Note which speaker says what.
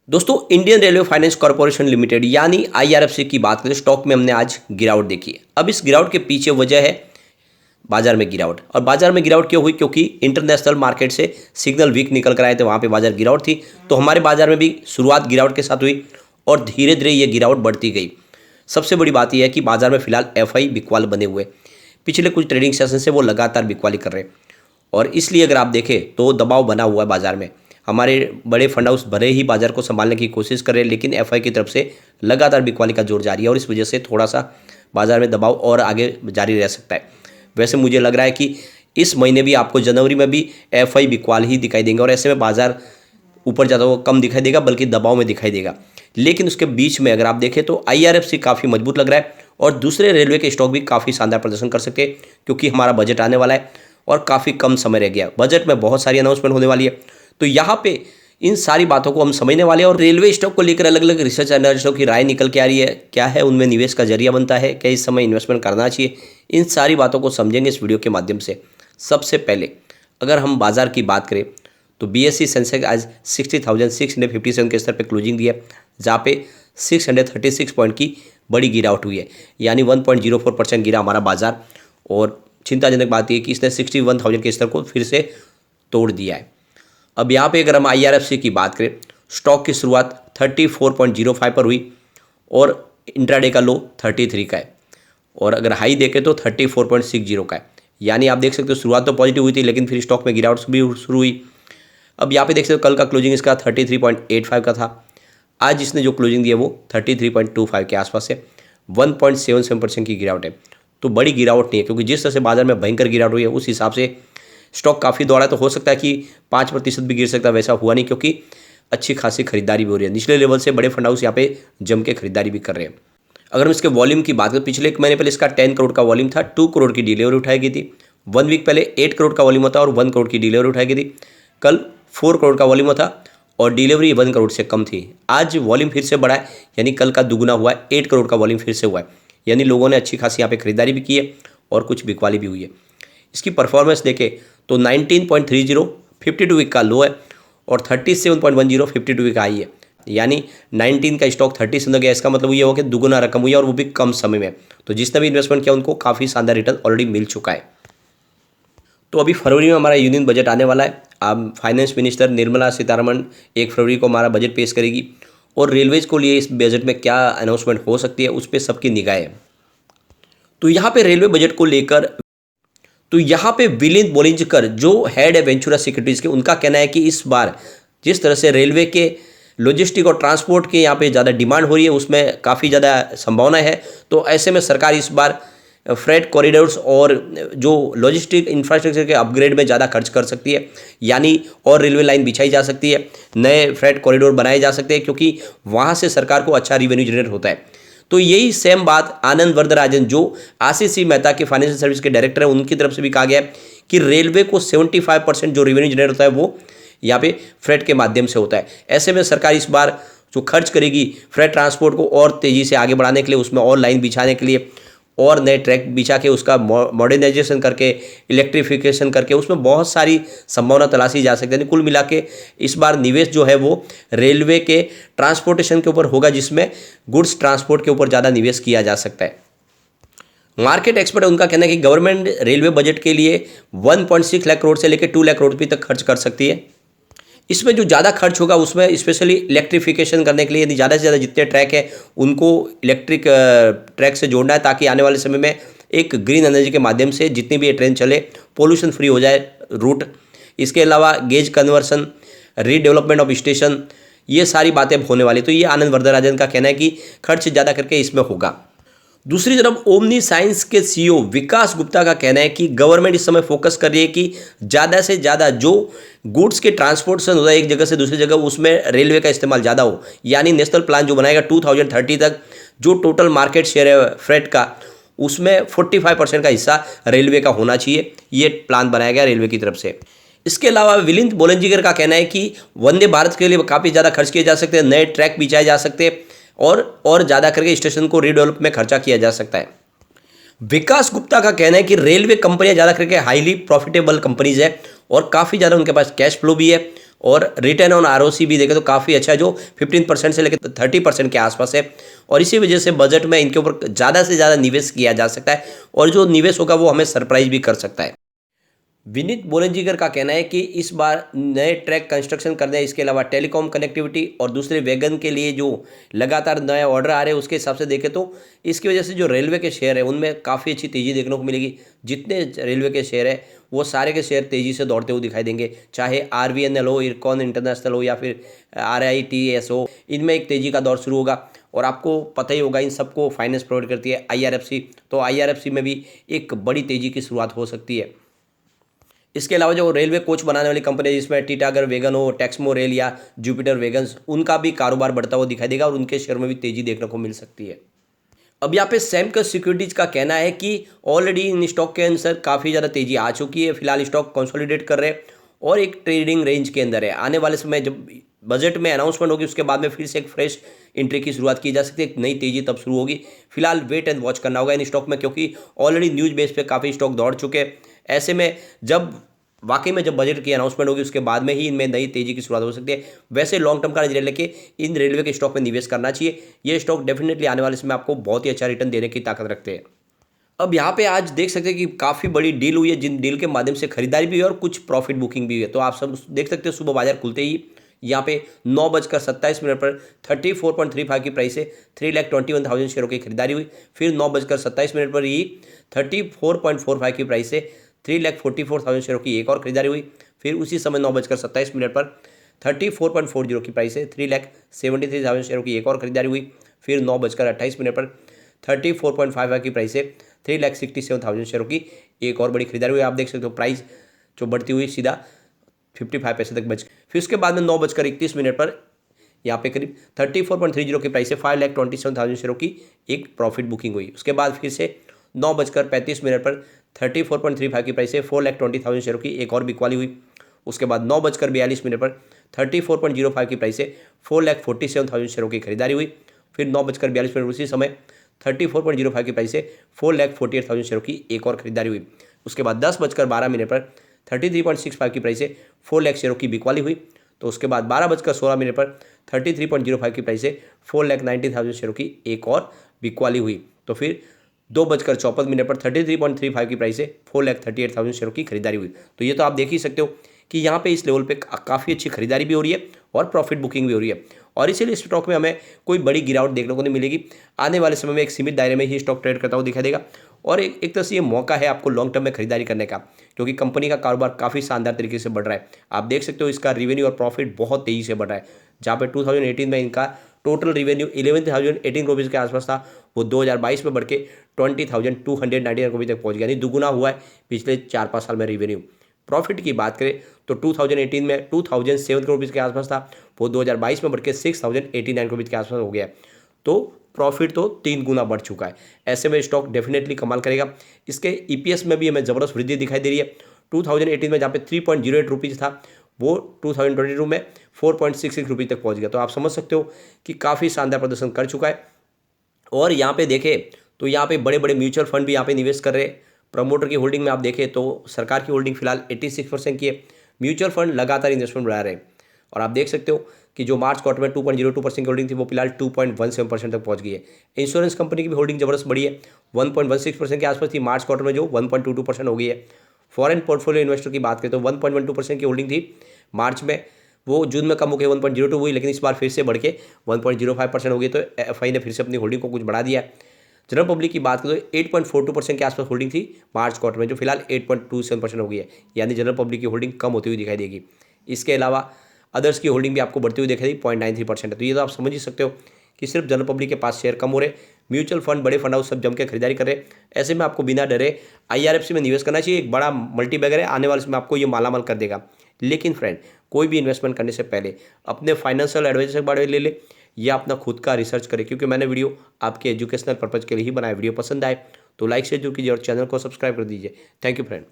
Speaker 1: दोस्तों, Indian railway finance corporation limited यानी IRFC की बात करें, स्टॉक में हमने आज गिरावट देखी है। अब इस गिरावट के पीछे वजह है बाजार में गिरावट। और बाजार में गिरावट क्यों हुई? क्योंकि इंटरनेशनल मार्केट से सिग्नल वीक निकल कर आए थे, वहाँ पे बाजार गिरावट थी। तो हमारे बाजार में भी शुरुआत गिरावट के साथ हुई और धीरे धीरे ये गिरावट बढ़ती गई। सबसे बड़ी बात यह है कि बाजार में फिलहाल एफआई बिकवाल बने हुए, पिछले कुछ ट्रेडिंग सेशन से वो लगातार बिकवाली कर रहे हैं और इसलिए अगर आप देखें तो दबाव बना हुआ है बाजार में। हमारे बड़े फंड हाउस भले ही बाजार को संभालने की कोशिश कर रहे हैं, लेकिन एफआई की तरफ से लगातार बिकवाली का जोर जारी है और इस वजह से थोड़ा सा बाजार में दबाव और आगे जारी रह सकता है। वैसे मुझे लग रहा है कि इस महीने भी आपको जनवरी में भी एफआई बिकवाल ही दिखाई देंगे और ऐसे में बाजार ऊपर जाता हुआ कम दिखाई देगा, बल्कि दबाव में दिखाई देगा। लेकिन उसके बीच में अगर आप देखें तो आईआरएफसी काफ़ी मजबूत लग रहा है और दूसरे रेलवे के स्टॉक भी काफ़ी शानदार प्रदर्शन कर सकते हैं, क्योंकि हमारा बजट आने वाला है और काफ़ी कम समय रह गया। बजट में बहुत सारी अनाउंसमेंट होने वाली है, तो यहाँ पे इन सारी बातों को हम समझने वाले हैं। और रेलवे स्टॉक को लेकर अलग अलग रिसर्च एनालिस्टों की राय निकल के आ रही है, क्या है उनमें निवेश का जरिया बनता है, क्या इस समय इन्वेस्टमेंट करना चाहिए, इन सारी बातों को समझेंगे इस वीडियो के माध्यम से। सबसे पहले अगर हम बाजार की बात करें तो बीएसई सेंसेक्स आज 60,657 के स्तर पर क्लोजिंग दी है, जहाँ पे 636 पॉइंट की बड़ी गिरावट हुई है, यानी 1.04% गिरा हमारा बाजार। और चिंताजनक बात यह है कि इसने 61,000 के स्तर को फिर से तोड़ दिया है। अब यहाँ पे अगर हम आईआरएफसी की बात करें, स्टॉक की शुरुआत 34.05 पर हुई और इंट्राडे का लो 33 का है और अगर हाई देखें तो 34.60 का है। यानी आप देख सकते हो शुरुआत तो पॉजिटिव हुई थी, लेकिन फिर स्टॉक में गिरावट भी शुरू हुई। अब यहाँ पे देख सकते हो कल का क्लोजिंग इसका 33.85 का था, आज इसने जो क्लोजिंग दी है वो 33.25 के आसपास है, 1.77% की गिरावट है। तो बड़ी गिरावट नहीं है, क्योंकि जिस तरह से बाजार में भयंकर गिरावट हुई है उस हिसाब से स्टॉक काफ़ी दौड़ा है। तो हो सकता है कि 5% भी गिर सकता है, वैसा हुआ नहीं, क्योंकि अच्छी खासी खरीदारी भी हो रही है। निचले लेवल से बड़े फंड हाउस यहाँ पे जम के खरीदारी भी कर रहे हैं। अगर हम इसके वॉल्यूम की बात करें, पिछले एक महीने पहले इसका 10 करोड़ का वॉल्यूम था, 2 करोड़ की डिलीवरी उठाई गई थी। 1 वीक पहले 8 करोड़ का वॉल्यूम था और 1 करोड़ की डिलीवरी उठाई गई थी। कल 4 करोड़ का वॉल्यूम था और डिलीवरी 1 करोड़ से कम थी। आज वॉल्यूम फिर से बढ़ा है, यानी कल का दुगुना हुआ है, 8 करोड़ का वॉल्यूम फिर से हुआ है, यानी लोगों ने अच्छी खासी यहाँ पे खरीदारी भी की है और कुछ बिकवाली भी हुई है। इसकी परफॉर्मेंस देखें तो 19.30 52 वीक का लो है और 37.10 52 वीक का हाई है, यानी 19 का स्टॉक 30 से गया। इसका मतलब ये हो कि दुगुना रकम हुई है और वो भी कम समय में। तो जिसने भी इन्वेस्टमेंट किया उनको काफ़ी शानदार रिटर्न ऑलरेडी मिल चुका है। तो अभी फरवरी में हमारा यूनियन बजट आने वाला है। अब फाइनेंस मिनिस्टर निर्मला सीतारमण 1 फरवरी को हमारा बजट पेश करेगी और रेलवेज को लिए इस बजट में क्या अनाउंसमेंट हो सकती है उस पर सबकी निगाहें है। तो यहाँ पे रेलवे बजट को लेकर विलिंद बोलिंजकर जो हेड है वेंचुरा सिक्योरिटीज़ के, उनका कहना है कि इस बार जिस तरह से रेलवे के लॉजिस्टिक और ट्रांसपोर्ट के यहाँ पे ज़्यादा डिमांड हो रही है, उसमें काफ़ी ज़्यादा संभावना है। तो ऐसे में सरकार इस बार फ्रेट कॉरिडोर्स और जो लॉजिस्टिक इंफ्रास्ट्रक्चर के अपग्रेड में ज़्यादा खर्च कर सकती है, यानी और रेलवे लाइन बिछाई जा सकती है, नए फ्रेट कॉरिडोर बनाए जा सकते हैं, क्योंकि वहाँ से सरकार को अच्छा रिवेन्यू जनरेट होता है। तो यही सेम बात आनंद वरदराजन जो आशीष सी मेहता के फाइनेंशियल सर्विस के डायरेक्टर है, उनकी तरफ से भी कहा गया है कि रेलवे को 75% जो रेवेन्यू जनरेट होता है वो यहाँ पे फ्रेट के माध्यम से होता है। ऐसे में सरकार इस बार जो खर्च करेगी फ्रेट ट्रांसपोर्ट को और तेज़ी से आगे बढ़ाने के लिए, उसमें और लाइन बिछाने के लिए और नए ट्रैक बिछा के उसका मॉडर्नाइजेशन करके, इलेक्ट्रिफिकेशन करके, उसमें बहुत सारी संभावना तलाशी जा सकती है। कुल मिला के इस बार निवेश जो है वो रेलवे के ट्रांसपोर्टेशन के ऊपर होगा, जिसमें गुड्स ट्रांसपोर्ट के ऊपर ज़्यादा निवेश किया जा सकता है। मार्केट एक्सपर्ट उनका कहना है कि गवर्नमेंट रेलवे बजट के लिए 1.6 लाख करोड़ से लेकर 2 लाख करोड़ रुपये तक खर्च कर सकती है। इसमें जो ज़्यादा खर्च होगा उसमें स्पेशली इलेक्ट्रिफिकेशन करने के लिए, यदि ज़्यादा से ज़्यादा जितने ट्रैक है उनको इलेक्ट्रिक ट्रैक से जोड़ना है, ताकि आने वाले समय में एक ग्रीन एनर्जी के माध्यम से जितनी भी ये ट्रेन चले पोल्यूशन फ्री हो जाए रूट। इसके अलावा gauge conversion, redevelopment of station, ये सारी बातें होने वाली। तो ये आनंद वरदराजन का कहना है कि खर्च ज़्यादा करके इसमें होगा। दूसरी तरफ ओमनी साइंस के सीईओ विकास गुप्ता का कहना है कि गवर्नमेंट इस समय फोकस कर रही है कि ज़्यादा से ज़्यादा जो गुड्स के ट्रांसपोर्टेशन होता है एक जगह से दूसरी जगह, उसमें रेलवे का इस्तेमाल ज़्यादा हो। यानी नेशनल प्लान जो बनाएगा 2030 तक, जो टोटल मार्केट शेयर है फ्रेट का, उसमें 45% का हिस्सा रेलवे का होना चाहिए। ये प्लान बनाया गया रेलवे की तरफ से। इसके अलावा विलिंद बोलेंजिगर का कहना है कि वंदे भारत के लिए काफ़ी ज़्यादा खर्च किए जा सकते हैं, नए ट्रैक बिछाए जा सकते हैं और ज़्यादा करके स्टेशन को रीडेवलप में खर्चा किया जा सकता है। विकास गुप्ता का कहना है कि रेलवे कंपनियां ज़्यादा करके हाईली प्रॉफिटेबल कंपनीज है और काफ़ी ज़्यादा उनके पास कैश फ्लो भी है और रिटर्न ऑन आरओसी भी देखें तो काफ़ी अच्छा है, जो 15% से लेकर 30% के आसपास है। और इसी वजह से बजट में इनके ऊपर ज़्यादा से ज़्यादा निवेश किया जा सकता है और जो निवेश होगा वो हमें सरप्राइज भी कर सकता है। विनीत बोलनजीकर का कहना है कि इस बार नए ट्रैक कंस्ट्रक्शन करने हैं, इसके अलावा टेलीकॉम कनेक्टिविटी और दूसरे वैगन के लिए जो लगातार नए ऑर्डर आ रहे हैं उसके हिसाब से देखें तो इसकी वजह से जो रेलवे के शेयर है उनमें काफ़ी अच्छी तेज़ी देखने को मिलेगी। जितने रेलवे के शेयर है वो सारे के शेयर तेज़ी से दौड़ते हुए दिखाई देंगे, चाहे RVNL हो, इरकॉन इंटरनेशनल हो या फिर RITES हो, इनमें एक तेज़ी का दौर शुरू होगा। और आपको पता ही होगा इन सबको फाइनेंस प्रोवाइड करती है IRFC, तो IRFC में भी एक बड़ी तेज़ी की शुरुआत हो सकती है। इसके अलावा जो रेलवे कोच बनाने वाली कंपनी है जिसमें टीटागर वैगन हो, टेक्समो रेल या जुपिटर वैगन्स, उनका भी कारोबार बढ़ता हुआ दिखाई देगा और उनके शेयर में भी तेजी देखने को मिल सकती है। अब यहाँ पे सैमकस सिक्योरिटीज का कहना है कि ऑलरेडी इन स्टॉक के अंदर काफ़ी ज़्यादा तेजी आ चुकी है, फिलहाल स्टॉक कंसोलिडेट कर रहे हैं और एक ट्रेडिंग रेंज के अंदर है। आने वाले समय जब बजट में अनाउंसमेंट होगी उसके बाद में फिर से एक फ्रेश एंट्री की शुरुआत की जा सकती है, एक नई तेजी तब शुरू होगी। फिलहाल वेट एंड वॉच करना होगा इन स्टॉक में, क्योंकि ऑलरेडी न्यूज बेस पे काफ़ी स्टॉक दौड़ चुके हैं। ऐसे में जब वाकई में जब बजट की अनाउंसमेंट होगी उसके बाद में ही इनमें नई तेजी की शुरुआत हो सकती है। वैसे लॉन्ग टर्म का नजरिया लेके इन रेलवे के स्टॉक में निवेश करना चाहिए। ये स्टॉक डेफिनेटली आने वाले समय आपको बहुत ही अच्छा रिटर्न देने की ताकत रखते हैं। अब यहाँ पे आज देख सकते हैं कि काफ़ी बड़ी डील हुई है, जिन डील के माध्यम से खरीदारी भी हुई है और कुछ प्रॉफिट बुकिंग भी हुई है। तो आप सब देख सकते हो सुबह बाजार खुलते ही यहाँ पे 9:27 पर 34.35 की प्राइस से 3,21,000 शेयरों की खरीदारी हुई। फिर 9:27 पर ही 34.45 की प्राइस से 3,44,000 शेयरों की एक और खरीदारी हुई। फिर उसी समय 9:27 पर 34.40 की प्राइस से 3,73,000 शेयरों की एक और खरीदारी हुई। फिर 9:28 पर 34.55 की प्राइस से 3,67,000 शेयरों की एक और बड़ी खरीदारी हुई। आप देख सकते हो प्राइस जो बढ़ती हुई सीधा 55 पैसे तक बच। फिर उसके बाद में 9:31 पर यहाँ पे करीब 34.30 की प्राइस से 5,27,000 शेयरों की एक प्रॉफिट बुकिंग हुई। उसके बाद फिर से 9:35 पर 34.35 की प्राइस से 4,20,000 शेयरों की एक और बिकवाली हुई। उसके बाद 9:42 पर 34.05 की प्राइस से 4,47,000 शेयरों की खरीदारी हुई। फिर 9:42 उसी समय 34.05 की प्राइस से 4,48,000 शेयरों की एक और खरीदारी हुई। उसके बाद 10:12 पर 33.65 की प्राइस से 4 लाख शेयरों की बिकवाली हुई। तो उसके बाद 12:16 पर 33.05 की प्राइस से 4,90,000 शेयरों की एक और बिकवाली हुई। तो फिर 2:54 पर 33.35 की प्राइस से 4,38,000 शेयरों की खरीदारी हुई। तो ये तो आप देख ही सकते हो कि यहाँ पे इस लेवल पे काफ़ी अच्छी खरीदारी भी हो रही है और प्रॉफिट बुकिंग भी हो रही है, और इसीलिए स्टॉक में हमें कोई बड़ी गिरावट देखने को नहीं मिलेगी। आने वाले समय में एक सीमित दायरे में ही स्टॉक ट्रेड करता हुआ दिखाई देगा और एक तरह से ये मौका है आपको लॉन्ग टर्म में खरीदारी करने का, क्योंकि कंपनी का कारोबार काफ़ी शानदार तरीके से बढ़ रहा है। आप देख सकते हो इसका रेवेन्यू और प्रॉफिट बहुत तेज़ी से बढ़ रहा है। जहाँ पे 2018 में इनका टोटल रेवेन्यू 11,018 रुपीज़ के आसपास था, वो 2022 में बढ़ के 20,299 रुपये तक पहुँच गया, यानी दुगुना हुआ है पिछले 4-5 साल में रेवेन्यू। प्रॉफिट की बात करें तो 2018 में 2,007 करोड़ रुपीज़ के आसपास था, वो 2022 में बढ़ के 6,089 करोड़ रुपीज़ के आसपास हो गया। तो प्रॉफिट तो 3 गुना बढ़ चुका है। ऐसे में स्टॉक डेफिनेटली कमाल करेगा। इसके EPS में भी हमें ज़बरदस्त वृद्धि दिखाई दे रही है। 2018 में जहाँ पे 3.08 रुपीज़ था, वो 2022 में 4.66 रुपये तक पहुँच गया। तो आप समझ सकते हो कि काफ़ी शानदार प्रदर्शन कर चुका है। और यहाँ पे देखें तो यहाँ पे बड़े बड़े म्यूचुअल फंड भी यहाँ पे निवेश कर रहे हैं। प्रमोटर की होल्डिंग में आप देखें तो सरकार की होल्डिंग फिलहाल 86% की है। म्यूचुअल फंड लगातार इन्वेस्टमेंट बढ़ा रहे हैं और आप देख सकते हो कि जो मार्च क्वार्टर में 2.02% की होल्डिंग थी वो फिलहाल 2.17% तक पहुंच गई है। इंश्योरेंस कंपनी की भी होल्डिंग जबरदस्त बढ़ी है, 1.16% के आसपास थी मार्च क्वार्टर में, जो 1.22% हो गई है। फॉरेन पोर्टफोलियो इन्वेस्टर की बात करें तो 1.12% की होल्डिंग थी मार्च में, वो जून में कम हो गई 1.02 हुई, लेकिन इस बार फिर से बढ़ के 1.05% हो गई। तो FI ने फिर से अपनी होल्डिंग को कुछ बढ़ा दिया है। जनरल पब्लिक की बात करें तो 8.42% के आसपास होल्डिंग थी मार्च क्वार्टर में, जो फिलहाल 8.27% हो गई है, यानी जनरल पब्लिक की होल्डिंग कम होती हुई दिखाई देगी। इसके अलावा अदर्स की होल्डिंग भी आपको बढ़ती हुई दिखाई दी, 0.93% है। तो ये तो आप समझ ही सकते हो कि सिर्फ जनरल पब्लिक के पास शेयर कम हो रहे, म्यूचुअल फंड बड़े फंड हाउस सब जम के खरीदारी कर रहे। ऐसे में आपको बिना डरे IRFC में निवेश करना चाहिए। एक बड़ा मल्टीबैगर है, आने वाले समय आपको ये मालामाल कर देगा। लेकिन फ्रेंड, कोई भी इन्वेस्टमेंट करने से पहले अपने फाइनेंशियल एडवाइजर से बारे में ले ले या अपना खुद का रिसर्च करें, क्योंकि मैंने वीडियो आपके एजुकेशनल पर्पज़ के लिए ही बनाया। वीडियो पसंद आए तो लाइक शेयर जरूर कीजिए और चैनल को सब्सक्राइब कर दीजिए। Thank you friend.